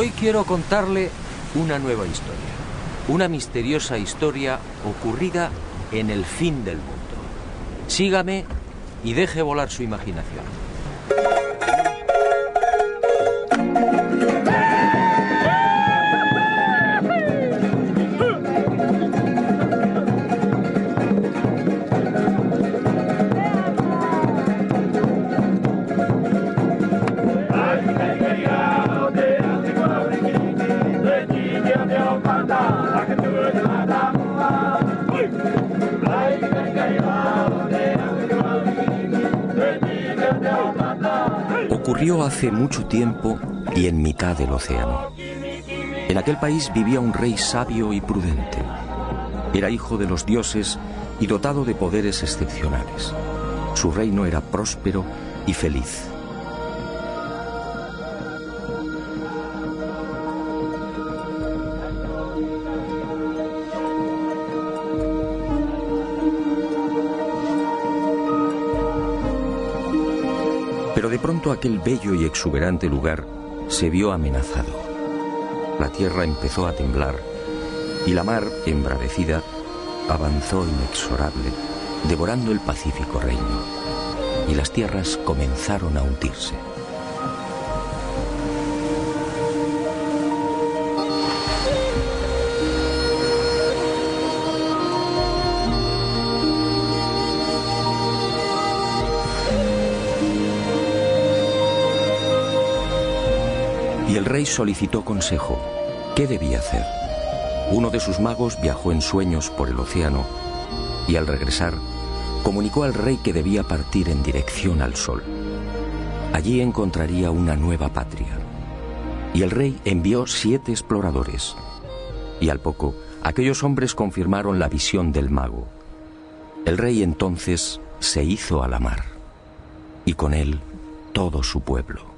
Hoy quiero contarle una nueva historia. Una misteriosa historia ocurrida en el fin del mundo. Sígame y deje volar su imaginación. Ocurrió hace mucho tiempo y en mitad del océano. En aquel país vivía un rey sabio y prudente. Era hijo de los dioses y dotado de poderes excepcionales. Su reino era próspero y feliz. Pero de pronto aquel bello y exuberante lugar se vio amenazado. La tierra empezó a temblar y la mar, embravecida, avanzó inexorable, devorando el pacífico reino, y las tierras comenzaron a hundirse. Y el rey solicitó consejo. ¿Qué debía hacer? Uno de sus magos viajó en sueños por el océano y al regresar comunicó al rey que debía partir en dirección al sol. Allí encontraría una nueva patria. Y el rey envió 7 exploradores. Y al poco, aquellos hombres confirmaron la visión del mago. El rey entonces se hizo a la mar, y con él todo su pueblo.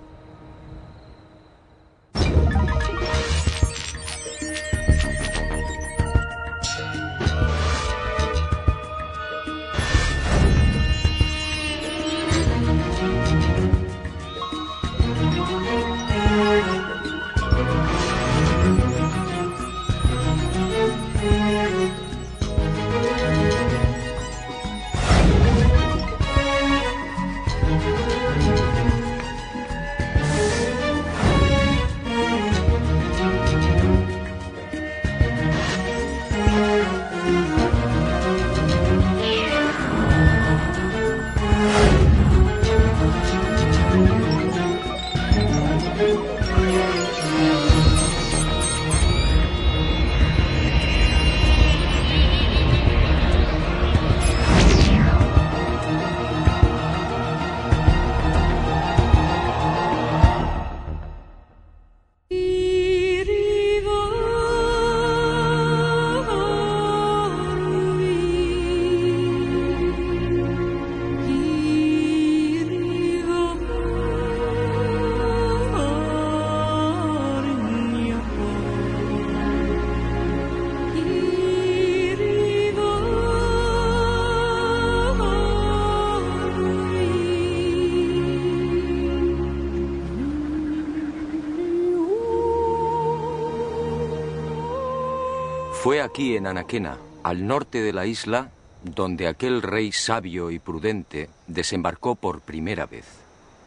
Fue aquí en Anaquena, al norte de la isla, donde aquel rey sabio y prudente desembarcó por primera vez.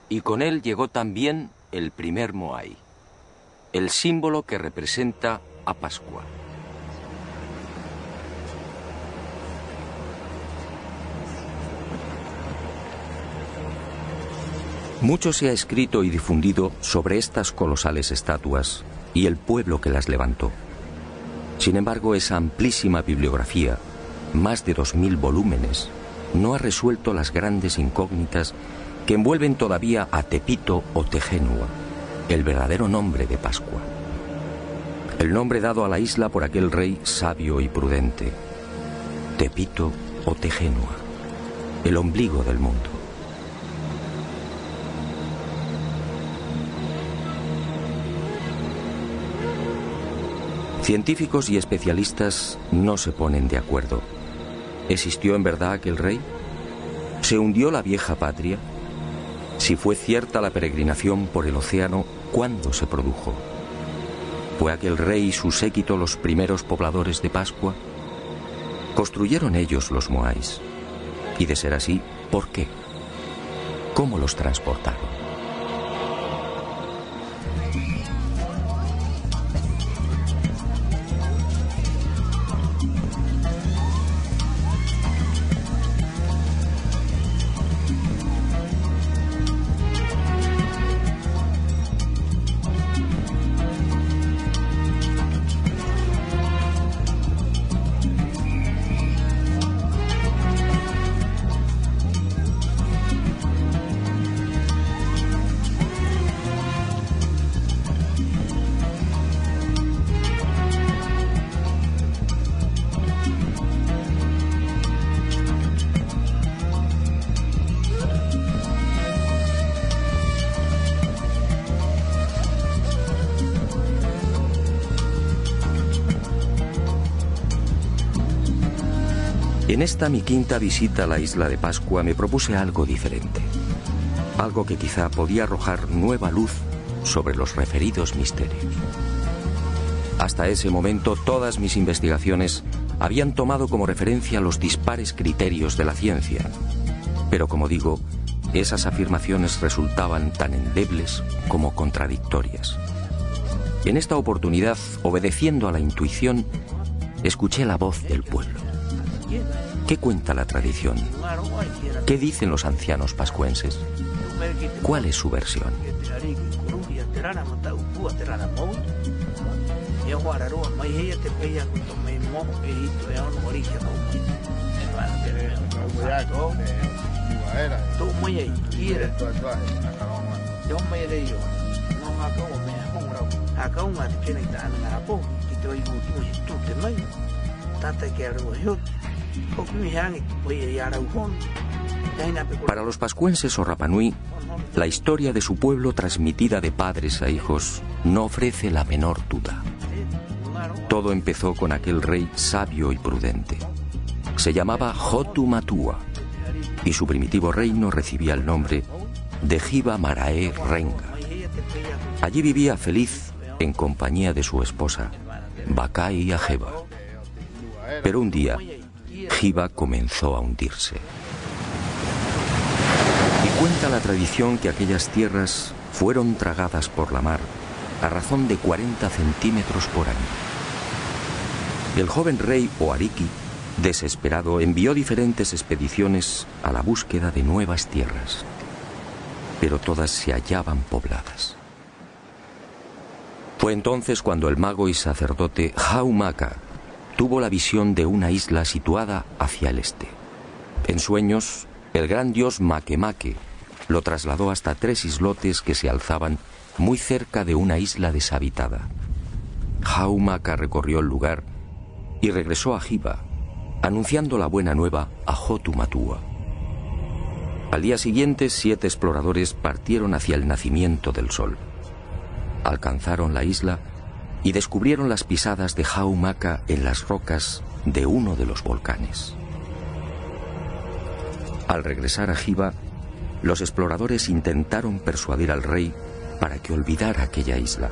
Y con él llegó también el primer Moai, el símbolo que representa a Pascua. Mucho se ha escrito y difundido sobre estas colosales estatuas y el pueblo que las levantó. Sin embargo, esa amplísima bibliografía, más de 2000 volúmenes, no ha resuelto las grandes incógnitas que envuelven todavía a Tepito o Tejenua, el verdadero nombre de Pascua. El nombre dado a la isla por aquel rey sabio y prudente. Tepito o Tejenua, el ombligo del mundo. Científicos y especialistas no se ponen de acuerdo. ¿Existió en verdad aquel rey? ¿Se hundió la vieja patria? Si fue cierta la peregrinación por el océano, ¿cuándo se produjo? ¿Fue aquel rey y su séquito los primeros pobladores de Pascua? Construyeron ellos los moais. Y de ser así, ¿por qué? ¿Cómo los transportaron? En esta mi quinta visita a la isla de Pascua me propuse algo diferente. Algo que quizá podía arrojar nueva luz sobre los referidos misterios. Hasta ese momento todas mis investigaciones habían tomado como referencia los dispares criterios de la ciencia. Pero como digo, esas afirmaciones resultaban tan endebles como contradictorias. En esta oportunidad, obedeciendo a la intuición, escuché la voz del pueblo. ¿Qué cuenta la tradición? ¿Qué dicen los ancianos pascuenses? ¿Cuál es su versión? Para los pascuenses o Rapanui, la historia de su pueblo transmitida de padres a hijos no ofrece la menor duda. Todo empezó con aquel rey sabio y prudente. Se llamaba Hotu Matua y su primitivo reino recibía el nombre de Hiva Marae Renga. Allí vivía feliz en compañía de su esposa, Bakai Ajeva. Pero un día, Hiva comenzó a hundirse. Y cuenta la tradición que aquellas tierras fueron tragadas por la mar a razón de 40 centímetros por año. El joven rey Oariki, desesperado, envió diferentes expediciones a la búsqueda de nuevas tierras, pero todas se hallaban pobladas. Fue entonces cuando el mago y sacerdote Haumaka tuvo la visión de una isla situada hacia el este. En sueños, el gran dios Makemake lo trasladó hasta 3 islotes que se alzaban muy cerca de una isla deshabitada. Haumaka recorrió el lugar y regresó a Hiva, anunciando la buena nueva a Hotu Matua. Al día siguiente, 7 exploradores partieron hacia el nacimiento del sol. Alcanzaron la isla y descubrieron las pisadas de Haumaka en las rocas de uno de los volcanes. Al regresar a Hiva, los exploradores intentaron persuadir al rey para que olvidara aquella isla.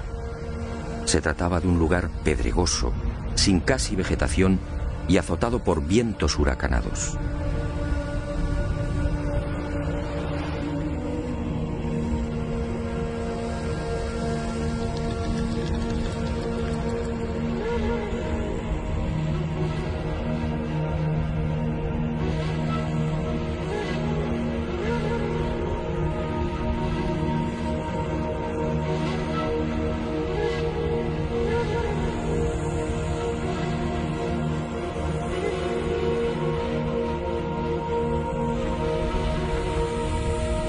Se trataba de un lugar pedregoso, sin casi vegetación y azotado por vientos huracanados.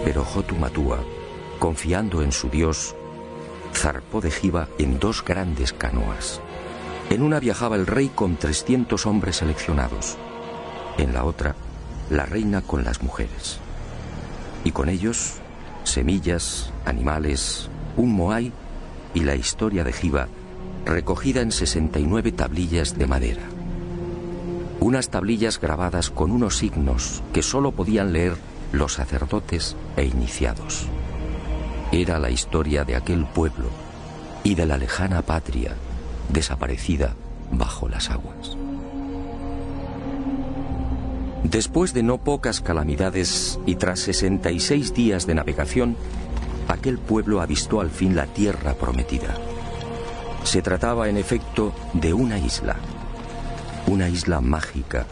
Pero Hotu Matua, confiando en su dios, zarpó de Hiva en 2 grandes canoas. En una viajaba el rey con 300 hombres seleccionados. En la otra, la reina con las mujeres. Y con ellos, semillas, animales, un moai y la historia de Hiva, recogida en 69 tablillas de madera. Unas tablillas grabadas con unos signos que solo podían leer los sacerdotes e iniciados. Era la historia de aquel pueblo, y de la lejana patria desaparecida bajo las aguas. Después de no pocas calamidades y tras 66 días de navegación, aquel pueblo avistó al fin la tierra prometida. Se trataba en efecto de una isla mágica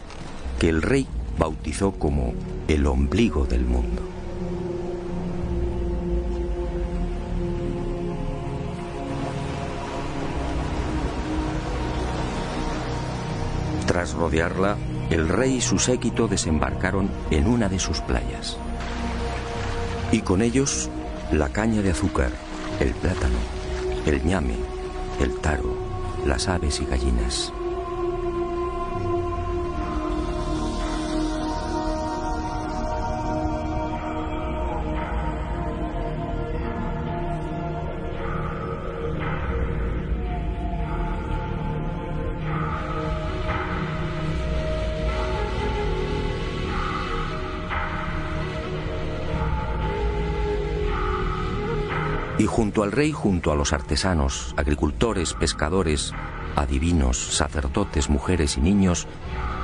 que el rey bautizó como el ombligo del mundo. Tras rodearla, el rey y su séquito desembarcaron en una de sus playas. Y con ellos la caña de azúcar, el plátano, el ñame, el taro, las aves y gallinas. Y junto al rey, junto a los artesanos, agricultores, pescadores, adivinos, sacerdotes, mujeres y niños,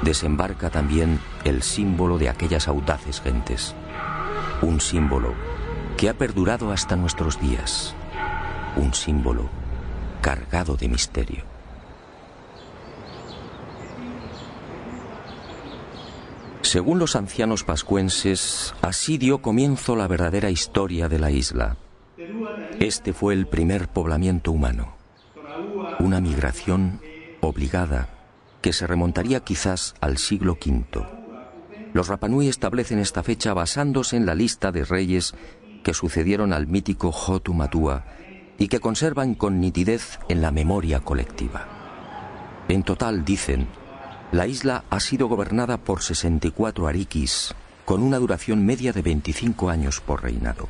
desembarca también el símbolo de aquellas audaces gentes. Un símbolo que ha perdurado hasta nuestros días. Un símbolo cargado de misterio. Según los ancianos pascuenses, así dio comienzo la verdadera historia de la isla. Este fue el primer poblamiento humano, una migración obligada que se remontaría quizás al siglo V. Los Rapanui establecen esta fecha basándose en la lista de reyes que sucedieron al mítico Hotu Matua y que conservan con nitidez en la memoria colectiva. En total, dicen, la isla ha sido gobernada por 64 arikis, con una duración media de 25 años por reinado.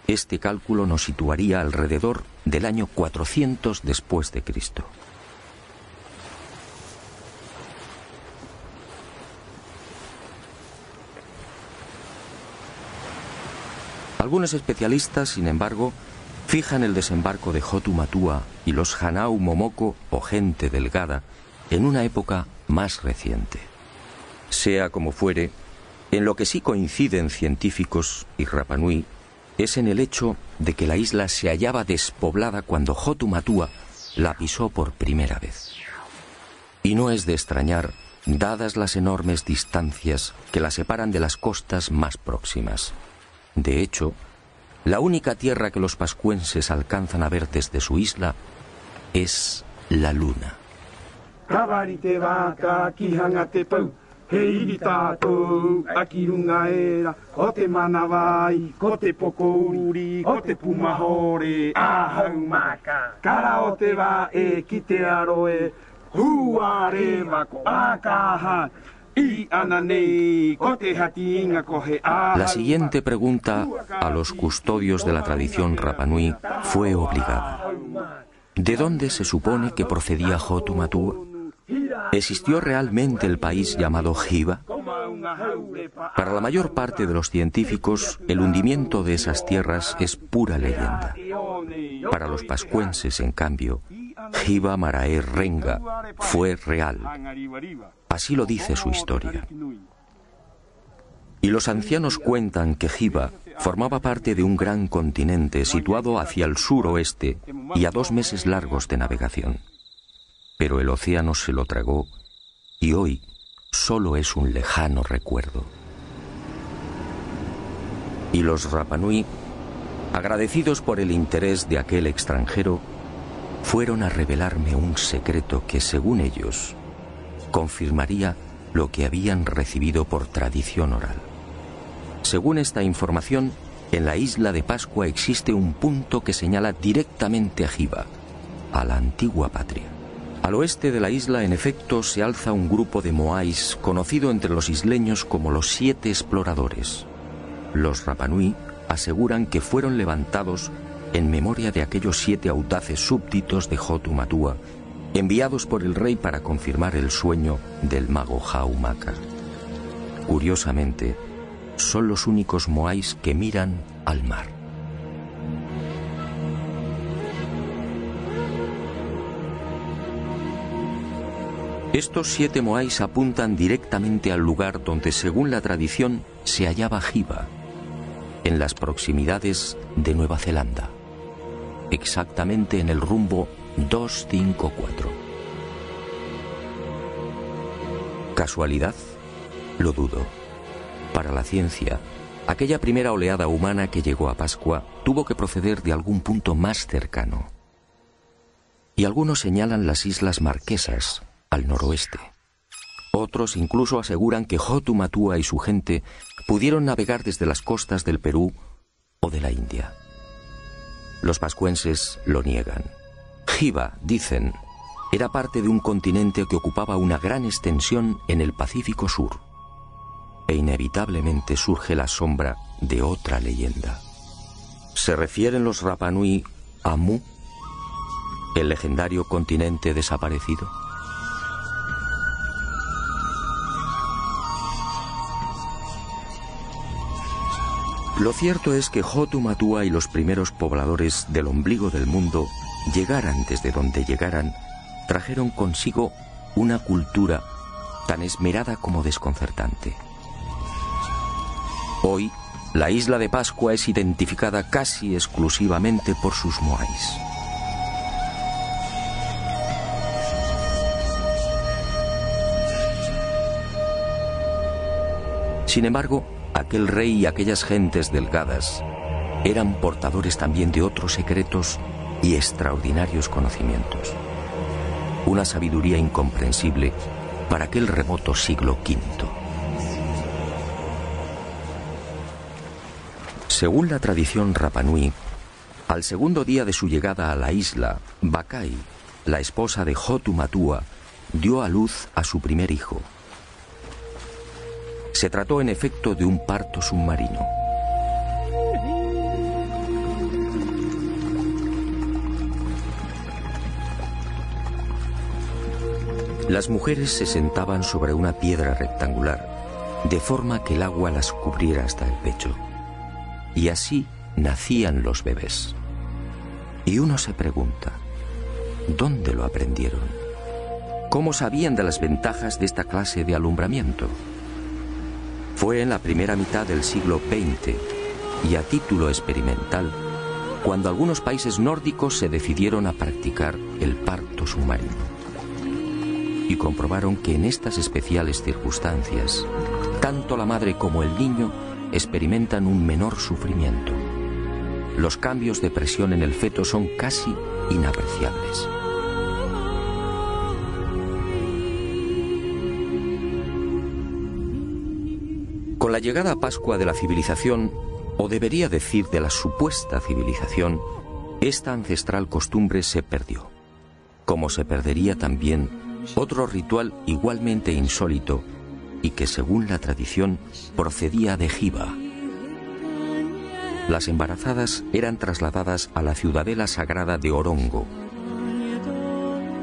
Este cálculo nos situaría alrededor del año 400 después de Cristo. Algunos especialistas, sin embargo, fijan el desembarco de Hotu Matua y los Hanau Momoko o gente delgada en una época más reciente. Sea como fuere, en lo que sí coinciden científicos y Rapanui es en el hecho de que la isla se hallaba despoblada cuando Hotu Matua la pisó por primera vez. Y no es de extrañar, dadas las enormes distancias que la separan de las costas más próximas. De hecho, la única tierra que los pascuenses alcanzan a ver desde su isla es la luna. Hei tātou, aki runga era, o te manawai, ko te pokouri, o te pumahore, ahau maka. Kara o te wā e ki te aroe, hua re mako akaha, I ananei, ko te hati inga kohe ahau. La siguiente pregunta a los custodios de la tradición Rapanui fue obligada. ¿De dónde se supone que procedía Hotu Matua? ¿Existió realmente el país llamado Hiva? Para la mayor parte de los científicos, el hundimiento de esas tierras es pura leyenda. Para los pascuenses, en cambio, Hiva Marae Renga fue real. Así lo dice su historia. Y los ancianos cuentan que Hiva formaba parte de un gran continente situado hacia el suroeste y a 2 meses largos de navegación. Pero el océano se lo tragó y hoy solo es un lejano recuerdo. Y los Rapanui, agradecidos por el interés de aquel extranjero, fueron a revelarme un secreto que, según ellos, confirmaría lo que habían recibido por tradición oral. Según esta información, en la isla de Pascua existe un punto que señala directamente a Hiva, a la antigua patria. Al oeste de la isla, en efecto, se alza un grupo de moais conocido entre los isleños como los 7 exploradores. Los Rapanui aseguran que fueron levantados en memoria de aquellos 7 audaces súbditos de Hotu Matua, enviados por el rey para confirmar el sueño del mago Haumaka. Curiosamente, son los únicos moais que miran al mar. Estos 7 moais apuntan directamente al lugar donde, según la tradición, se hallaba Hiva, en las proximidades de Nueva Zelanda, exactamente en el rumbo 254. ¿Casualidad? Lo dudo. Para la ciencia, aquella primera oleada humana que llegó a Pascua tuvo que proceder de algún punto más cercano. Y algunos señalan las Islas Marquesas, al noroeste. Otros incluso aseguran que Hotu Matua y su gente pudieron navegar desde las costas del Perú o de la India. Los pascuenses lo niegan. Hiva, dicen, era parte de un continente que ocupaba una gran extensión en el Pacífico Sur. E inevitablemente surge la sombra de otra leyenda. ¿Se refieren los Rapa Nui a Mu, el legendario continente desaparecido? Lo cierto es que Hotu Matua y los primeros pobladores del ombligo del mundo, llegaran desde donde llegaran, trajeron consigo una cultura tan esmerada como desconcertante. Hoy, la isla de Pascua es identificada casi exclusivamente por sus moais. Sin embargo, aquel rey y aquellas gentes delgadas eran portadores también de otros secretos y extraordinarios conocimientos. Una sabiduría incomprensible para aquel remoto siglo V. Según la tradición Rapa Nui, al segundo día de su llegada a la isla, Bakai, la esposa de Hotu Matua, dio a luz a su primer hijo. Se trató en efecto de un parto submarino. Las mujeres se sentaban sobre una piedra rectangular, de forma que el agua las cubriera hasta el pecho. Y así nacían los bebés. Y uno se pregunta, ¿dónde lo aprendieron? ¿Cómo sabían de las ventajas de esta clase de alumbramiento? Fue en la primera mitad del siglo XX, y a título experimental, cuando algunos países nórdicos se decidieron a practicar el parto submarino. Y comprobaron que en estas especiales circunstancias, tanto la madre como el niño experimentan un menor sufrimiento. Los cambios de presión en el feto son casi inapreciables. Con la llegada a Pascua de la civilización, o debería decir de la supuesta civilización, esta ancestral costumbre se perdió, como se perdería también otro ritual igualmente insólito y que, según la tradición, procedía de Hiva. Las embarazadas eran trasladadas a la ciudadela sagrada de Orongo.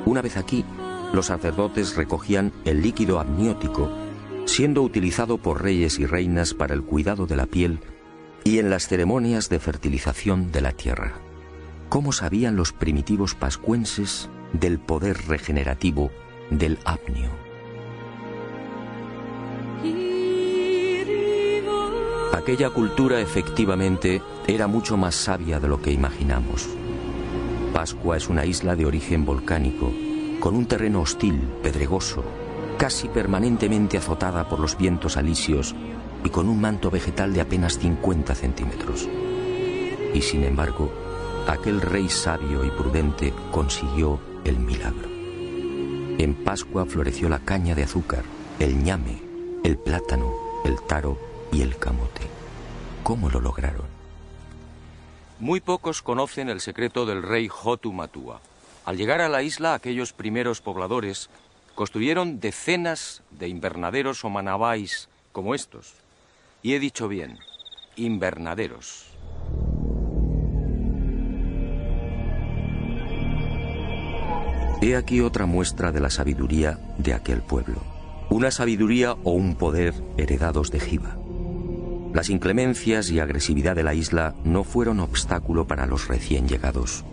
Una vez aquí, los sacerdotes recogían el líquido amniótico, siendo utilizado por reyes y reinas para el cuidado de la piel y en las ceremonias de fertilización de la tierra. ¿Cómo sabían los primitivos pascuenses del poder regenerativo del apnio? Aquella cultura efectivamente era mucho más sabia de lo que imaginamos. Pascua es una isla de origen volcánico, con un terreno hostil, pedregoso, casi permanentemente azotada por los vientos alisios y con un manto vegetal de apenas 50 centímetros. Y sin embargo, aquel rey sabio y prudente consiguió el milagro. En Pascua floreció la caña de azúcar, el ñame, el plátano, el taro y el camote. ¿Cómo lo lograron? Muy pocos conocen el secreto del rey Hotu Matua. Al llegar a la isla, aquellos primeros pobladores construyeron decenas de invernaderos o manabais como estos. Y he dicho bien, invernaderos. He aquí otra muestra de la sabiduría de aquel pueblo. Una sabiduría o un poder heredados de Hiva. Las inclemencias y agresividad de la isla no fueron obstáculo para los recién llegados,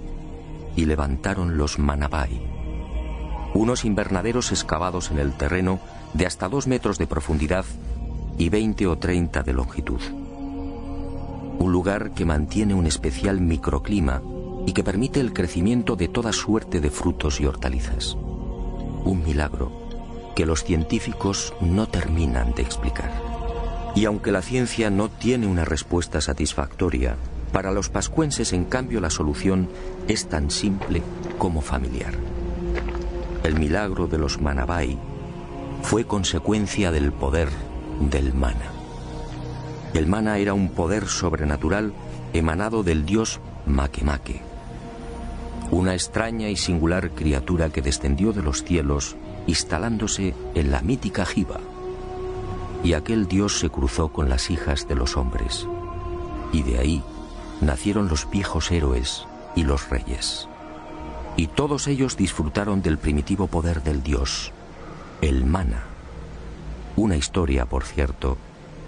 y levantaron los manabai. unos invernaderos excavados en el terreno de hasta 2 metros de profundidad y 20 o 30 de longitud. Un lugar que mantiene un especial microclima y que permite el crecimiento de toda suerte de frutos y hortalizas. Un milagro que los científicos no terminan de explicar. Y aunque la ciencia no tiene una respuesta satisfactoria, para los pascuenses, en cambio, la solución es tan simple como familiar. El milagro de los Manabái fue consecuencia del poder del mana. El mana era un poder sobrenatural emanado del dios Makemake, una extraña y singular criatura que descendió de los cielos instalándose en la mítica Hiva. Y aquel dios se cruzó con las hijas de los hombres, y de ahí nacieron los viejos héroes y los reyes. Y todos ellos disfrutaron del primitivo poder del dios, el mana. Una historia, por cierto,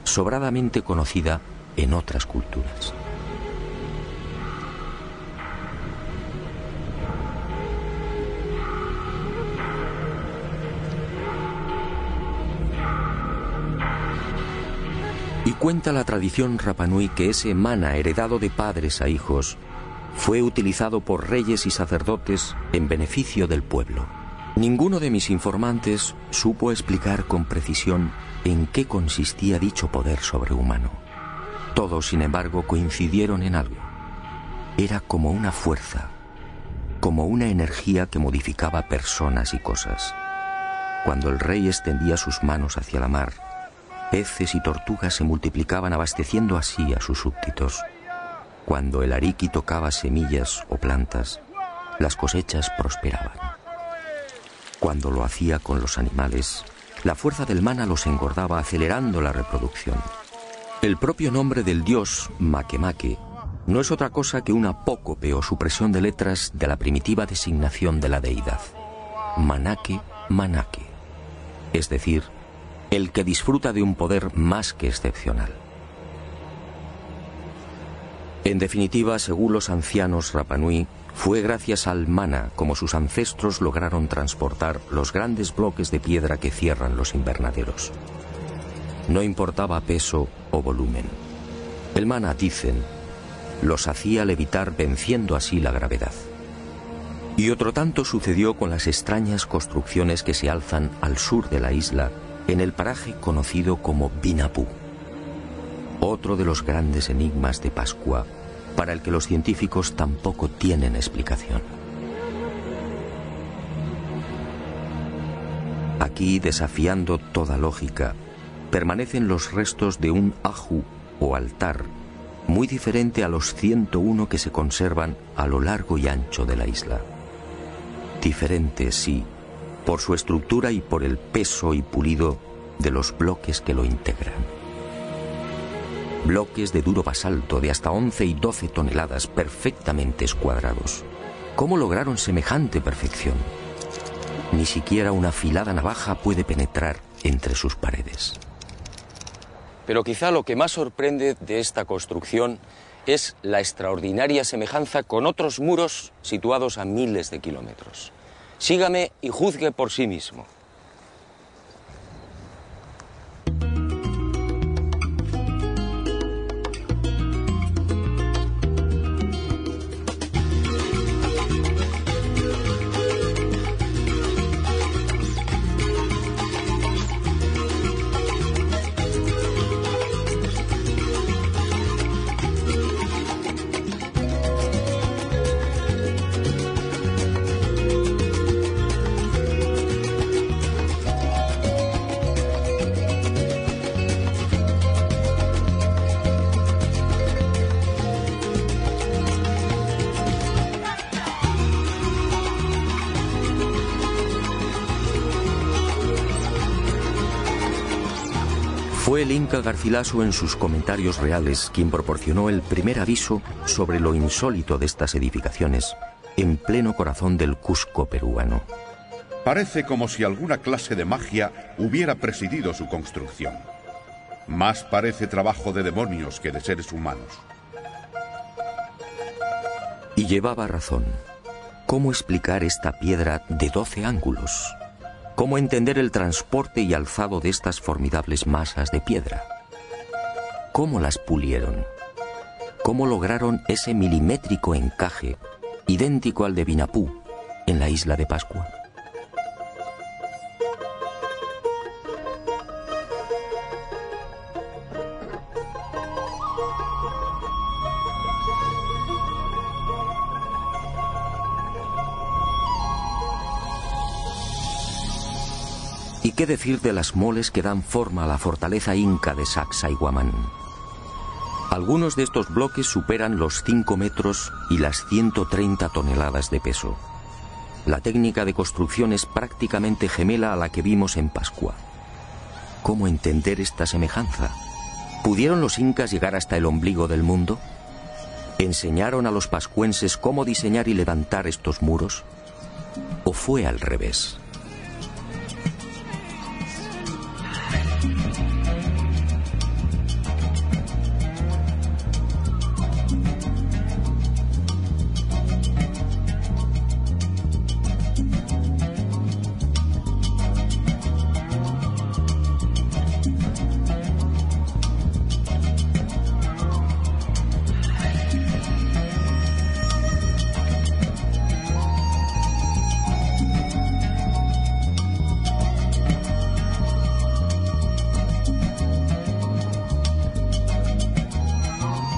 sobradamente conocida en otras culturas. Y cuenta la tradición Rapanui que ese mana heredado de padres a hijos fue utilizado por reyes y sacerdotes en beneficio del pueblo. Ninguno de mis informantes supo explicar con precisión en qué consistía dicho poder sobrehumano. Todos, sin embargo, coincidieron en algo. Era como una fuerza, como una energía que modificaba personas y cosas. Cuando el rey extendía sus manos hacia la mar, peces y tortugas se multiplicaban, abasteciendo así a sus súbditos. Cuando el ariqui tocaba semillas o plantas, las cosechas prosperaban. Cuando lo hacía con los animales, la fuerza del mana los engordaba, acelerando la reproducción. El propio nombre del dios, Makemake, no es otra cosa que una apócope o supresión de letras de la primitiva designación de la deidad. Manake, Manake. Es decir, el que disfruta de un poder más que excepcional. En definitiva, según los ancianos Rapanui, fue gracias al mana como sus ancestros lograron transportar los grandes bloques de piedra que cierran los invernaderos. No importaba peso o volumen. El mana, dicen, los hacía levitar, venciendo así la gravedad. Y otro tanto sucedió con las extrañas construcciones que se alzan al sur de la isla, en el paraje conocido como Binapú. Otro de los grandes enigmas de Pascua, para el que los científicos tampoco tienen explicación. Aquí, desafiando toda lógica, permanecen los restos de un aju o altar, muy diferente a los 101 que se conservan a lo largo y ancho de la isla. Diferente, sí, por su estructura y por el peso y pulido de los bloques que lo integran. Bloques de duro basalto de hasta 11 y 12 toneladas perfectamente escuadrados. ¿Cómo lograron semejante perfección? Ni siquiera una afilada navaja puede penetrar entre sus paredes. Pero quizá lo que más sorprende de esta construcción es la extraordinaria semejanza con otros muros situados a miles de kilómetros. Sígame y juzgue por sí mismo. Fue el Inca Garcilaso en sus comentarios reales quien proporcionó el primer aviso sobre lo insólito de estas edificaciones en pleno corazón del Cusco peruano. Parece como si alguna clase de magia hubiera presidido su construcción. Más parece trabajo de demonios que de seres humanos. Y llevaba razón. ¿Cómo explicar esta piedra de 12 ángulos? ¿Cómo entender el transporte y alzado de estas formidables masas de piedra? ¿Cómo las pulieron? ¿Cómo lograron ese milimétrico encaje idéntico al de Vinapú en la isla de Pascua? ¿Y qué decir de las moles que dan forma a la fortaleza inca de Sacsayhuamán? Algunos de estos bloques superan los 5 metros y las 130 toneladas de peso. La técnica de construcción es prácticamente gemela a la que vimos en Pascua. ¿Cómo entender esta semejanza? ¿Pudieron los incas llegar hasta el ombligo del mundo? ¿Enseñaron a los pascuenses cómo diseñar y levantar estos muros? ¿O fue al revés?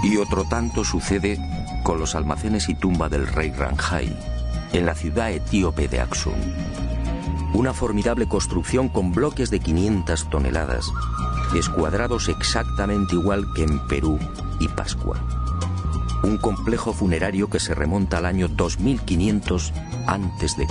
Y otro tanto sucede con los almacenes y tumba del rey Ranjai, en la ciudad etíope de Aksum. Una formidable construcción con bloques de 500 toneladas, escuadrados exactamente igual que en Perú y Pascua. Un complejo funerario que se remonta al año 2500 a.C.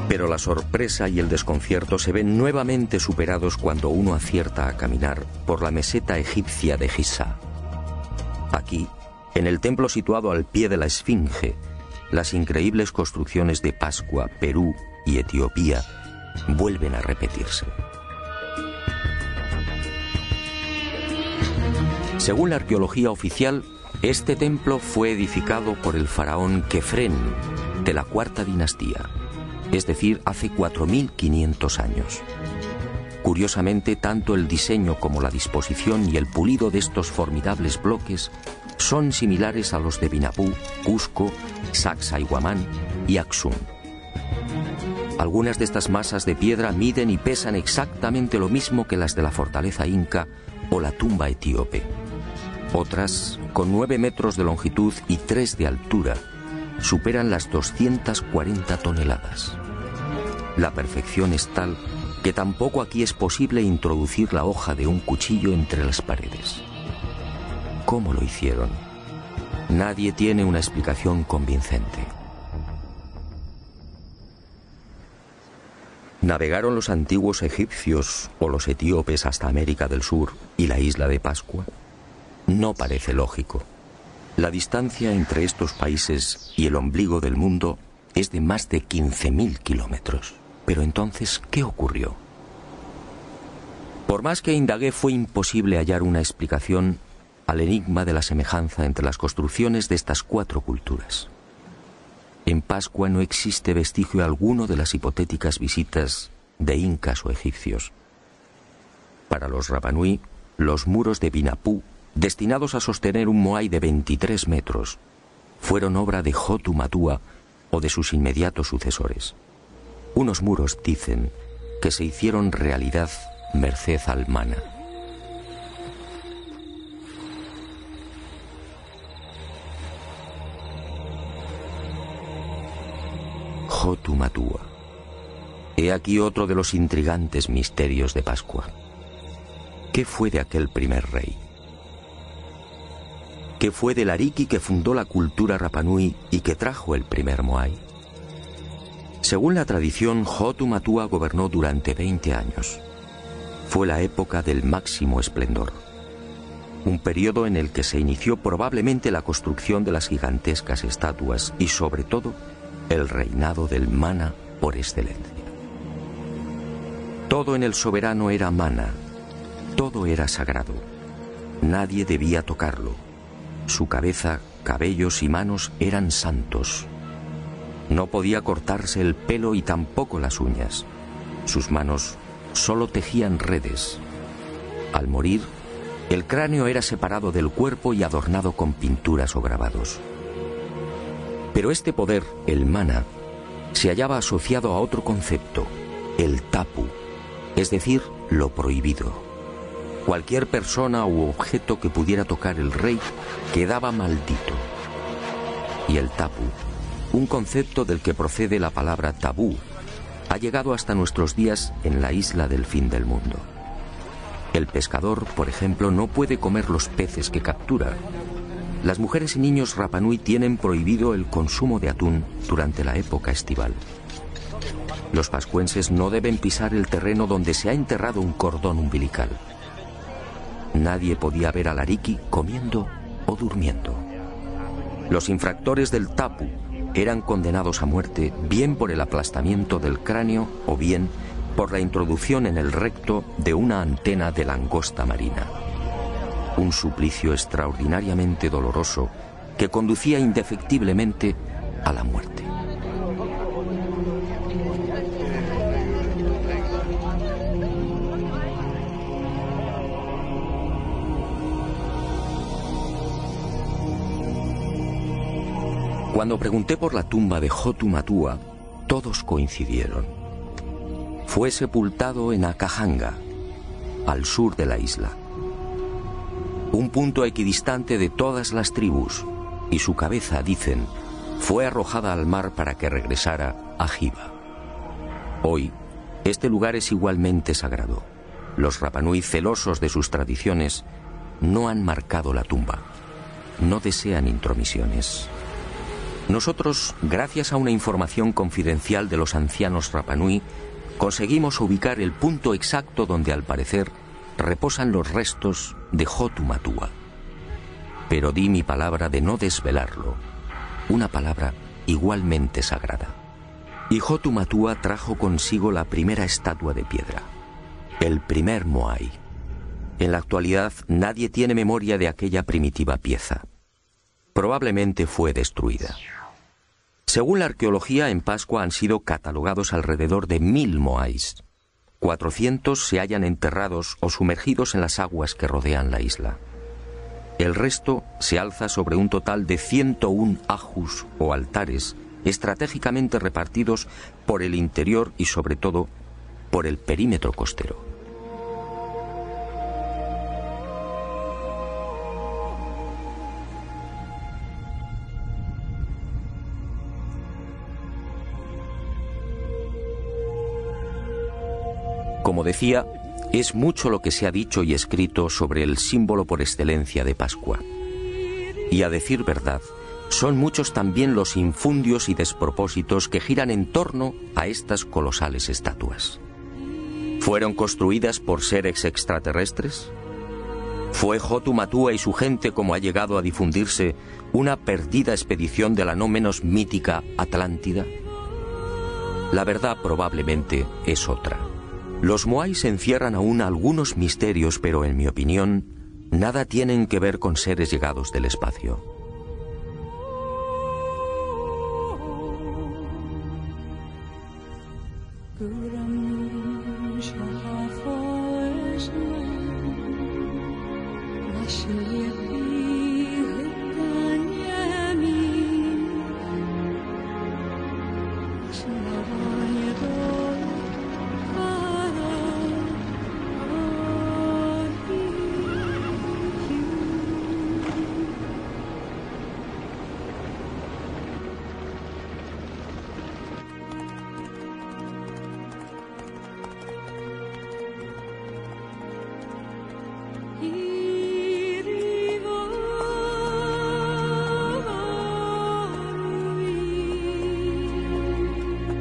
Pero la sorpresa y el desconcierto se ven nuevamente superados cuando uno acierta a caminar por la meseta egipcia de Giza. Aquí, en el templo situado al pie de la Esfinge, las increíbles construcciones de Pascua, Perú y Etiopía vuelven a repetirse. Según la arqueología oficial, este templo fue edificado por el faraón Kefren de la cuarta dinastía, es decir, hace 4500 años. Curiosamente, tanto el diseño como la disposición y el pulido de estos formidables bloques son similares a los de Vinapú, Cusco, Sacsayhuamán y Aksum. Algunas de estas masas de piedra miden y pesan exactamente lo mismo que las de la fortaleza inca o la tumba etíope. Otras, con 9 metros de longitud y 3 de altura, superan las 240 toneladas. La perfección es tal que tampoco aquí es posible introducir la hoja de un cuchillo entre las paredes. ¿Cómo lo hicieron? Nadie tiene una explicación convincente. ¿Navegaron los antiguos egipcios o los etíopes hasta América del Sur y la isla de Pascua? No parece lógico. La distancia entre estos países y el ombligo del mundo es de más de 15.000 kilómetros. Pero entonces, ¿qué ocurrió? Por más que indagué, fue imposible hallar una explicación al enigma de la semejanza entre las construcciones de estas 4 culturas. En Pascua no existe vestigio alguno de las hipotéticas visitas de incas o egipcios. Para los Rapanui, los muros de Vinapú, destinados a sostener un moai de 23 metros, fueron obra de Hotu Matua o de sus inmediatos sucesores. Unos muros, dicen, que se hicieron realidad merced al mana. Hotu Matua. He aquí otro de los intrigantes misterios de Pascua. ¿Qué fue de aquel primer rey? ¿Qué fue del Ariki que fundó la cultura Rapanui y que trajo el primer moai? Según la tradición, Hotu Matua gobernó durante 20 años. Fue la época del máximo esplendor. un periodo en el que se inició probablemente la construcción de las gigantescas estatuas y, sobre todo, el reinado del mana por excelencia. Todo en el soberano era mana, todo era sagrado. Nadie debía tocarlo. Su cabeza, cabellos y manos eran santos. No podía cortarse el pelo y tampoco las uñas. Sus manos solo tejían redes. Al morir, el cráneo era separado del cuerpo y adornado con pinturas o grabados. Pero este poder, el mana, se hallaba asociado a otro concepto, el tapu, es decir, lo prohibido. Cualquier persona u objeto que pudiera tocar el rey quedaba maldito. Y el tapu, un concepto del que procede la palabra tabú, ha llegado hasta nuestros días en la isla del fin del mundo. El pescador, por ejemplo, no puede comer los peces que captura. Las mujeres y niños Rapanui tienen prohibido el consumo de atún durante la época estival. Los pascuenses no deben pisar el terreno donde se ha enterrado un cordón umbilical. Nadie podía ver al ariki comiendo o durmiendo. Los infractores del tapu eran condenados a muerte bien por el aplastamiento del cráneo o bien por la introducción en el recto de una antena de langosta marina. Un suplicio extraordinariamente doloroso que conducía indefectiblemente a la muerte. Cuando pregunté por la tumba de Hotu Matua, todos coincidieron. Fue sepultado en Akahanga, al sur de la isla. Un punto equidistante de todas las tribus, y su cabeza, dicen, fue arrojada al mar para que regresara a Jiva. Hoy, este lugar es igualmente sagrado. Los Rapanui, celosos de sus tradiciones, no han marcado la tumba. No desean intromisiones. Nosotros, gracias a una información confidencial de los ancianos Rapanui, conseguimos ubicar el punto exacto donde, al parecer, reposan los restos de Hotu Matua. Pero di mi palabra de no desvelarlo, una palabra igualmente sagrada. Y Hotu Matua trajo consigo la primera estatua de piedra, el primer moai. En la actualidad nadie tiene memoria de aquella primitiva pieza. Probablemente fue destruida. Según la arqueología, en Pascua han sido catalogados alrededor de 1000 moais. 400 se hallan enterrados o sumergidos en las aguas que rodean la isla. El resto se alza sobre un total de 101 ajus o altares estratégicamente repartidos por el interior y, sobre todo, por el perímetro costero. Como decía, es mucho lo que se ha dicho y escrito sobre el símbolo por excelencia de Pascua. Y a decir verdad, son muchos también los infundios y despropósitos que giran en torno a estas colosales estatuas. ¿Fueron construidas por seres extraterrestres? ¿Fue Hotu Matua y su gente, como ha llegado a difundirse, una perdida expedición de la no menos mítica Atlántida? La verdad probablemente es otra. Los moais encierran aún algunos misterios, pero en mi opinión, nada tienen que ver con seres llegados del espacio.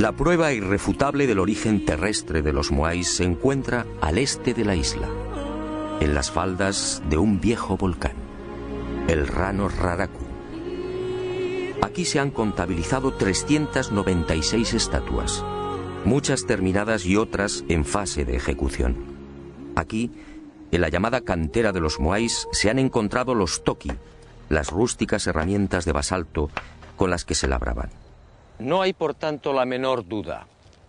La prueba irrefutable del origen terrestre de los moais se encuentra al este de la isla. en las faldas de un viejo volcán, el Rano Raraku. Aquí se han contabilizado 396 estatuas, muchas terminadas y otras en fase de ejecución. Aquí, en la llamada cantera de los moais, se han encontrado los toki, las rústicas herramientas de basalto con las que se labraban. No hay, por tanto, la menor duda.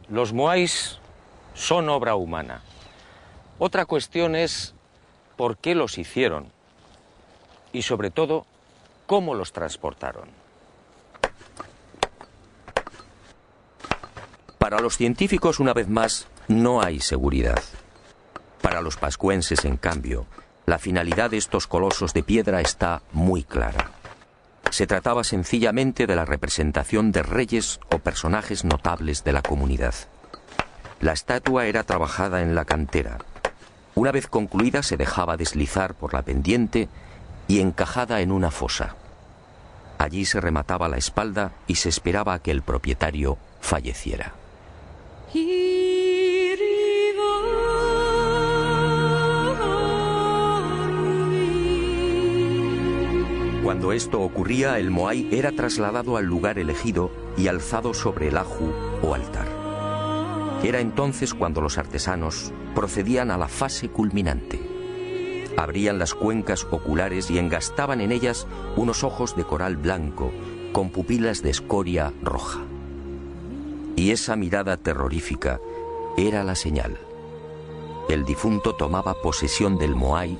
Los moais son obra humana. Otra cuestión es por qué los hicieron y, sobre todo, cómo los transportaron. Para los científicos, una vez más, no hay seguridad. Para los pascuenses, en cambio, la finalidad de estos colosos de piedra está muy clara. Se trataba sencillamente de la representación de reyes o personajes notables de la comunidad. La estatua era trabajada en la cantera. Una vez concluida, se dejaba deslizar por la pendiente y encajada en una fosa. Allí se remataba la espalda y se esperaba a que el propietario falleciera. Cuando esto ocurría, el moai era trasladado al lugar elegido y alzado sobre el aju o altar. Era entonces cuando los artesanos procedían a la fase culminante. Abrían las cuencas oculares y engastaban en ellas unos ojos de coral blanco con pupilas de escoria roja. Y esa mirada terrorífica era la señal. El difunto tomaba posesión del moai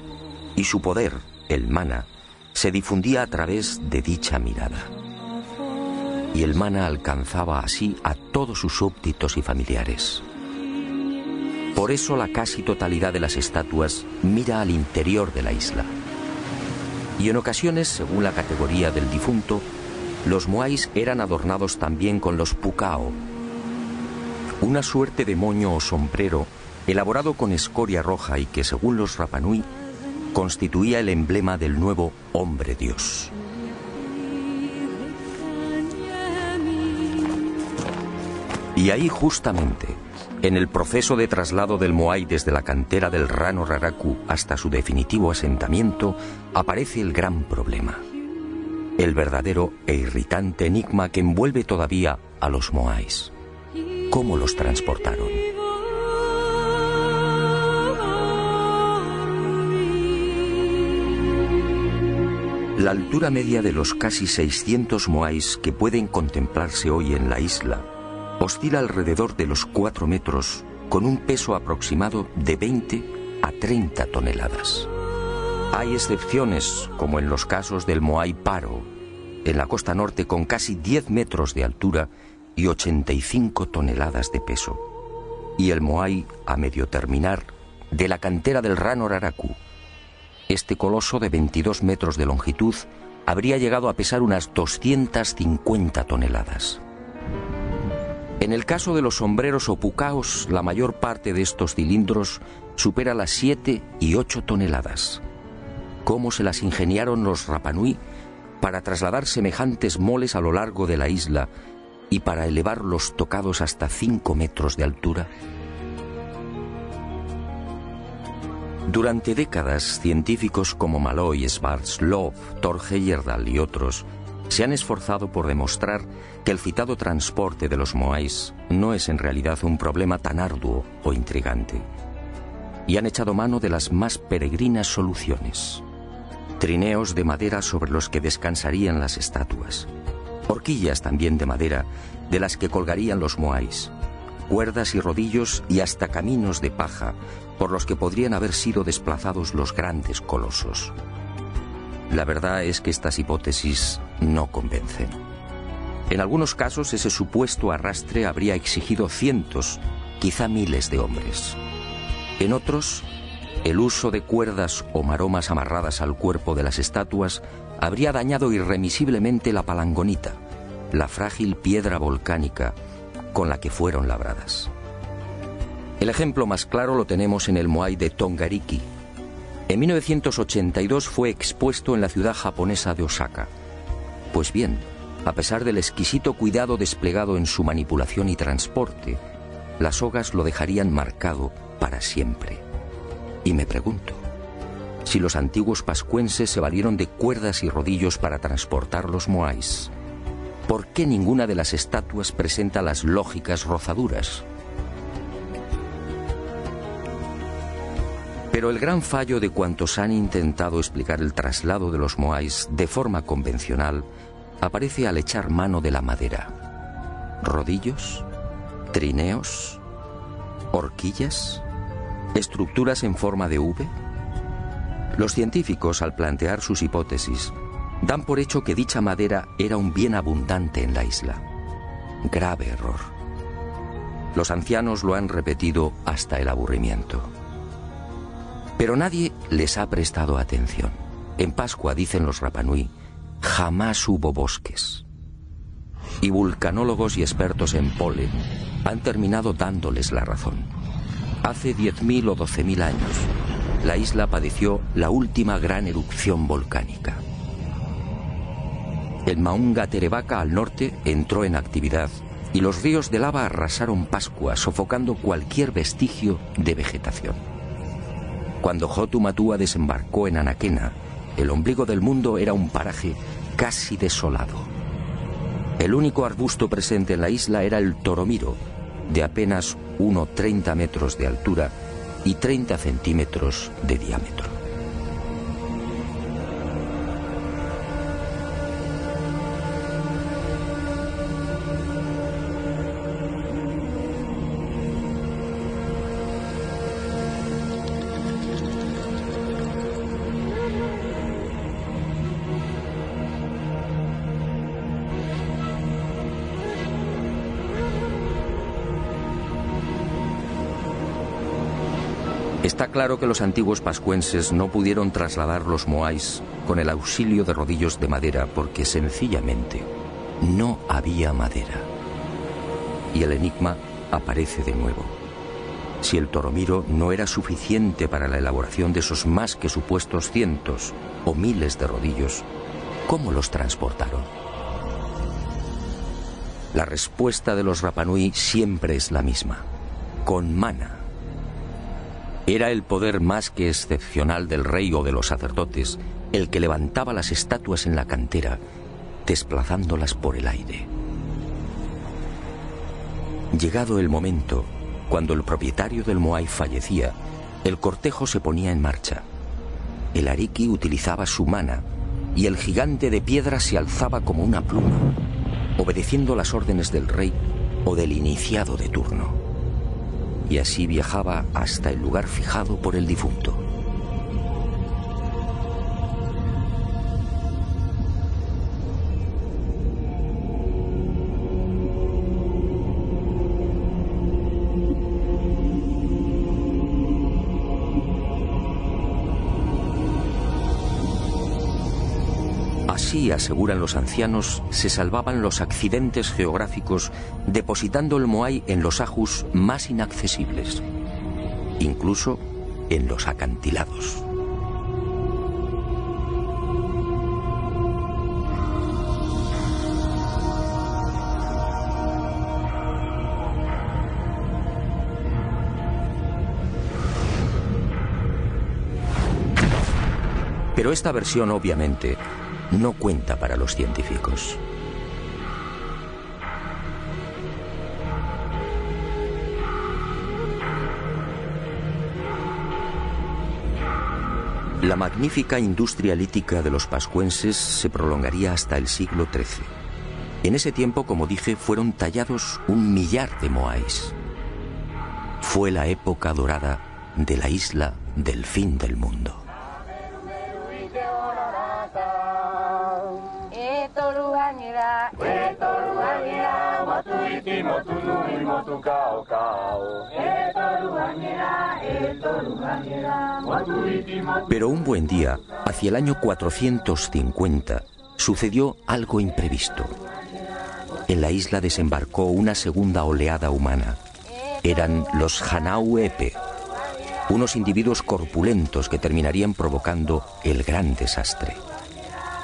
y su poder, el mana, se difundía a través de dicha mirada. Y el mana alcanzaba así a todos sus súbditos y familiares. Por eso la casi totalidad de las estatuas mira al interior de la isla. Y en ocasiones, según la categoría del difunto, los moais eran adornados también con los pukao, una suerte de moño o sombrero elaborado con escoria roja y que, según los Rapanui, constituía el emblema del nuevo hombre Dios. Y ahí justamente, en el proceso de traslado del moai desde la cantera del Rano Raraku hasta su definitivo asentamiento, aparece el gran problema. El verdadero e irritante enigma que envuelve todavía a los moais. ¿Cómo los transportaron? La altura media de los casi 600 moais que pueden contemplarse hoy en la isla oscila alrededor de los 4 metros, con un peso aproximado de 20 a 30 toneladas. Hay excepciones, como en los casos del moai paro, en la costa norte, con casi 10 metros de altura y 85 toneladas de peso, y el moai a medio terminar de la cantera del Rano Raraku. Este coloso de 22 metros de longitud habría llegado a pesar unas 250 toneladas. En el caso de los sombreros o pucaos, la mayor parte de estos cilindros supera las 7 y 8 toneladas. ¿Cómo se las ingeniaron los Rapanui para trasladar semejantes moles a lo largo de la isla y para elevar los tocados hasta 5 metros de altura? Durante décadas, científicos como Malloy, Schwarzkopf, Thor Heyerdahl y otros se han esforzado por demostrar que el citado transporte de los moais no es en realidad un problema tan arduo o intrigante. Y han echado mano de las más peregrinas soluciones. Trineos de madera sobre los que descansarían las estatuas. Horquillas también de madera de las que colgarían los moais. Cuerdas y rodillos y hasta caminos de paja por los que podrían haber sido desplazados los grandes colosos. La verdad es que estas hipótesis no convencen. En algunos casos, ese supuesto arrastre habría exigido cientos, quizá miles de hombres. En otros, el uso de cuerdas o maromas amarradas al cuerpo de las estatuas habría dañado irremisiblemente la palangonita, la frágil piedra volcánica con la que fueron labradas. El ejemplo más claro lo tenemos en el moai de Tongariki. En 1982 fue expuesto en la ciudad japonesa de Osaka. Pues bien, a pesar del exquisito cuidado desplegado en su manipulación y transporte, las sogas lo dejarían marcado para siempre. Y me pregunto, si los antiguos pascuenses se valieron de cuerdas y rodillos para transportar los moais, ¿por qué ninguna de las estatuas presenta las lógicas rozaduras? Pero el gran fallo de cuantos han intentado explicar el traslado de los moais de forma convencional aparece al echar mano de la madera. ¿Rodillos? ¿Trineos? ¿Horquillas? ¿Estructuras en forma de V? Los científicos, al plantear sus hipótesis, dan por hecho que dicha madera era un bien abundante en la isla. Grave error. Los ancianos lo han repetido hasta el aburrimiento. Pero nadie les ha prestado atención. En Pascua, dicen los Rapanui, jamás hubo bosques. Y vulcanólogos y expertos en polen han terminado dándoles la razón. Hace 10.000 o 12.000 años, la isla padeció la última gran erupción volcánica. El Maunga Terevaca al norte entró en actividad y los ríos de lava arrasaron Pascua, sofocando cualquier vestigio de vegetación. Cuando Hotu Matua desembarcó en Anaquena, el ombligo del mundo era un paraje casi desolado. El único arbusto presente en la isla era el toromiro, de apenas 1,30 metros de altura y 30 centímetros de diámetro. Está claro que los antiguos pascuenses no pudieron trasladar los moais con el auxilio de rodillos de madera porque sencillamente no había madera. Y el enigma aparece de nuevo. Si el toromiro no era suficiente para la elaboración de esos más que supuestos cientos o miles de rodillos, ¿cómo los transportaron? La respuesta de los Rapanui siempre es la misma: con mana. Era el poder más que excepcional del rey o de los sacerdotes el que levantaba las estatuas en la cantera, desplazándolas por el aire. Llegado el momento, cuando el propietario del moai fallecía, el cortejo se ponía en marcha. El ariki utilizaba su mana y el gigante de piedra se alzaba como una pluma, obedeciendo las órdenes del rey o del iniciado de turno. Y así viajaba hasta el lugar fijado por el difunto. Así, aseguran los ancianos, se salvaban los accidentes geográficos depositando el moai en los ajus más inaccesibles, incluso en los acantilados. Pero esta versión, obviamente, no cuenta para los científicos. La magnífica industria lítica de los pascuenses se prolongaría hasta el siglo XIII. En ese tiempo, como dije, fueron tallados 1 millar de moais. Fue la época dorada de la isla del fin del mundo. Pero un buen día, hacia el año 450, sucedió algo imprevisto. En la isla desembarcó una segunda oleada humana. Eran los Hanau Epe, unos individuos corpulentos que terminarían provocando el gran desastre.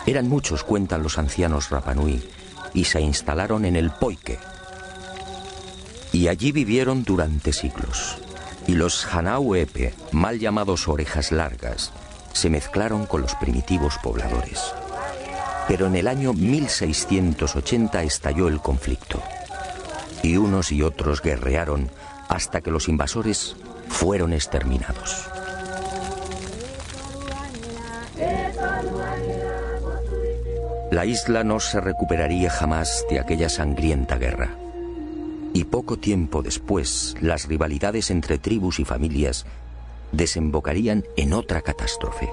Eran muchos, cuentan los ancianos Rapanui, y se instalaron en el Poike. Y allí vivieron durante siglos. Y los Hanau Epe, mal llamados orejas largas, se mezclaron con los primitivos pobladores. Pero en el año 1680 estalló el conflicto, y unos y otros guerrearon hasta que los invasores fueron exterminados. La isla no se recuperaría jamás de aquella sangrienta guerra. Y poco tiempo después, las rivalidades entre tribus y familias desembocarían en otra catástrofe.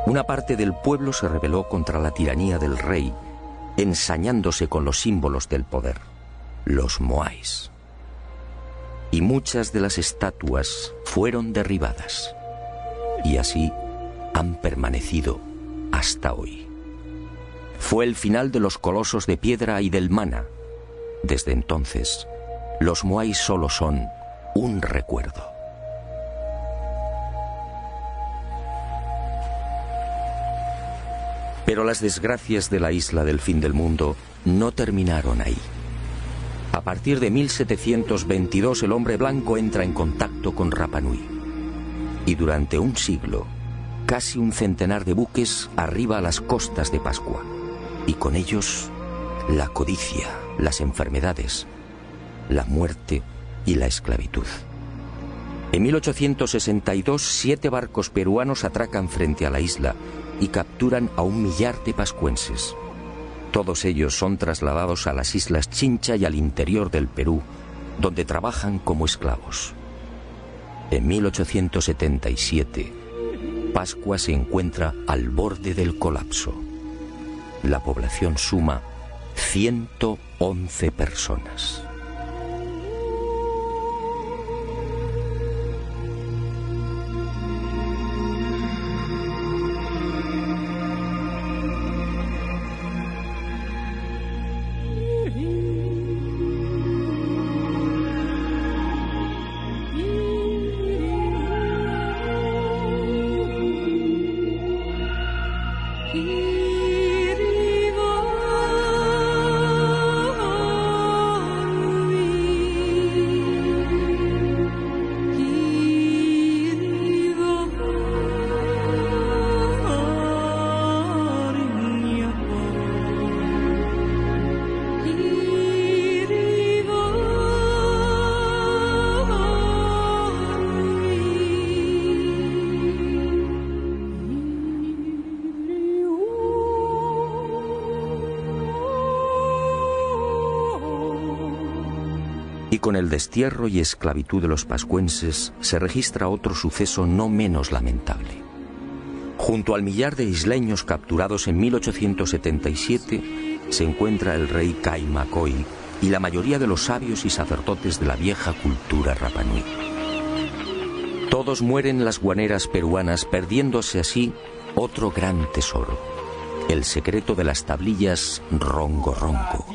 Una parte del pueblo se rebeló contra la tiranía del rey, ensañándose con los símbolos del poder, los moais. Y muchas de las estatuas fueron derribadas. Y así han permanecido hasta hoy. Fue el final de los colosos de piedra y del mana. Desde entonces, los moais solo son un recuerdo. Pero las desgracias de la isla del fin del mundo no terminaron ahí. A partir de 1722 el hombre blanco entra en contacto con Rapa Nui. Y durante un siglo, casi un centenar de buques arriba a las costas de Pascua. Y con ellos, la codicia, las enfermedades, la muerte y la esclavitud. En 1862, 7 barcos peruanos atracan frente a la isla y capturan a 1 millar de pascuenses. Todos ellos son trasladados a las islas Chincha y al interior del Perú, donde trabajan como esclavos. En 1877, Pascua se encuentra al borde del colapso. La población suma 111 personas. Y con el destierro y esclavitud de los pascuenses se registra otro suceso no menos lamentable. Junto al millar de isleños capturados en 1877 se encuentra el rey Caimacoy y la mayoría de los sabios y sacerdotes de la vieja cultura Rapa Nui. Todos mueren en las guaneras peruanas, perdiéndose así otro gran tesoro, el secreto de las tablillas Rongo Rongo.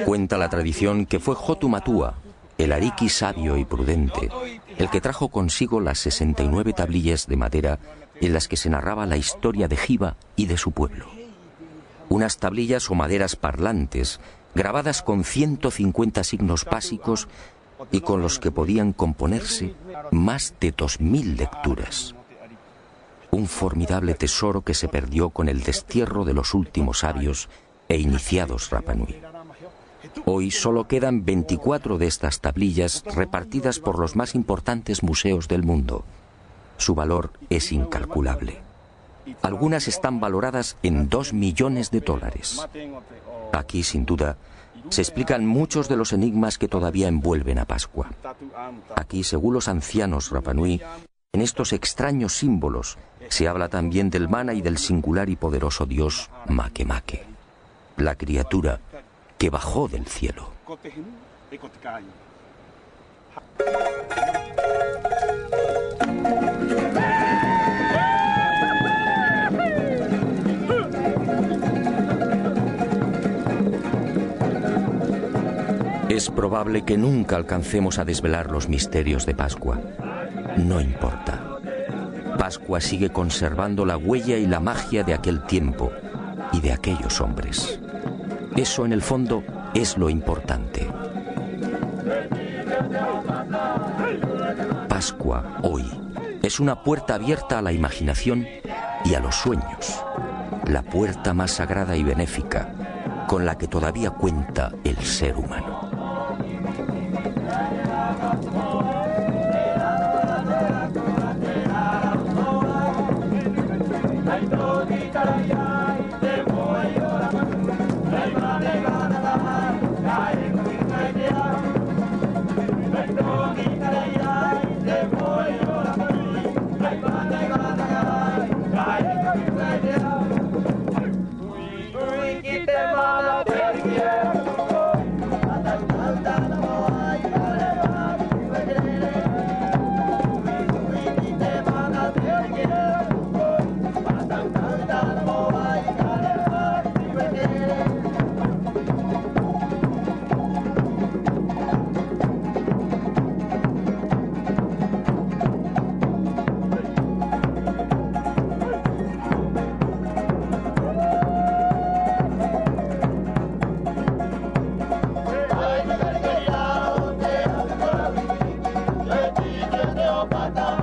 Cuenta la tradición que fue Hotu Matua, el ariqui sabio y prudente, el que trajo consigo las 69 tablillas de madera en las que se narraba la historia de Jiva y de su pueblo. Unas tablillas o maderas parlantes, grabadas con 150 signos básicos y con los que podían componerse más de 2000 lecturas. Un formidable tesoro que se perdió con el destierro de los últimos sabios e iniciados Rapa Nui. Hoy solo quedan 24 de estas tablillas repartidas por los más importantes museos del mundo. Su valor es incalculable. Algunas están valoradas en $2 millones. Aquí, sin duda, se explican muchos de los enigmas que todavía envuelven a Pascua. Aquí, según los ancianos Rapa Nui, en estos extraños símbolos se habla también del mana y del singular y poderoso dios Makemake, la criatura que bajó del cielo. Es probable que nunca alcancemos a desvelar los misterios de Pascua. No importa. Pascua sigue conservando la huella y la magia de aquel tiempo y de aquellos hombres. Eso, en el fondo, es lo importante. Pascua, hoy, es una puerta abierta a la imaginación y a los sueños. La puerta más sagrada y benéfica con la que todavía cuenta el ser humano. Pata